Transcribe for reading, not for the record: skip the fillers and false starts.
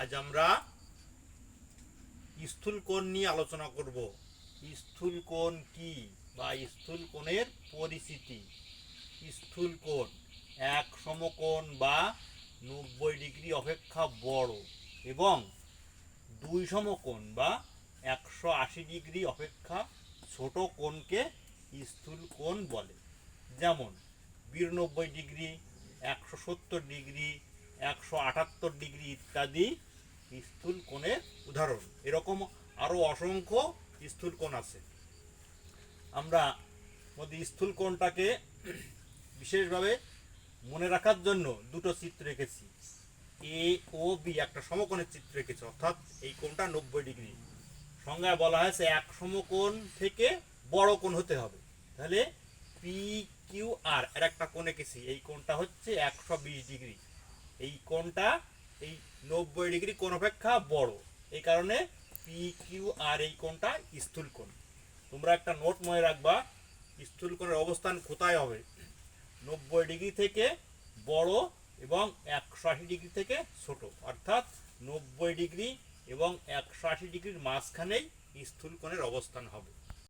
আজ আমরা স্থূল কোণ নিয়ে আলোচনা করব। স্থূল কোণ কি বা স্থূল কোণের পরিচিতি। স্থূল কোণ এক সমকোণ বা 90 ডিগ্রি অপেক্ষা বড় এবং দুই সমকোণ বা 180 ডিগ্রি অপেক্ষা ছোট কোণকে স্থূল কোণ বলে। যেমন 92 ডিগ্রি, 170 ডিগ্রি, 178 ডিগ্রি ইত্যাদি স্থূল কোণের উদাহরণ। এরকম আরও অসংখ্য স্থূল কোণ আছে। আমরা মধ্যে স্থূল কোণটাকে বিশেষভাবে মনে রাখার জন্য দুটো চিত্র রেখেছি। এ ও বি একটা সমকোণের চিত্র রেখেছি, অর্থাৎ এই কোণটা 90 ডিগ্রি। সংজ্ঞায় বলা হয়েছে এক সমকোণ থেকে বড় কোণ হতে হবে। তাহলে পি কিউ আর এর একটা কোণ এঁকেছি, এই কোণটা হচ্ছে 120 ডিগ্রি। এই কোণটা এই 90 ডিগ্রি কোণ অপেক্ষা বড়, এই কারণে পি কিউ আর এই কোণটা স্থূল কোণ। তোমরা একটা নোট মনে রাখবা, স্থূল কোণের অবস্থান কোথায় হবে? 90 ডিগ্রি থেকে বড় এবং 180 ডিগ্রি থেকে ছোট, অর্থাৎ 90 ডিগ্রি এবং 180 ডিগ্রির মাঝখানেই স্থূল কোণের অবস্থান হবে।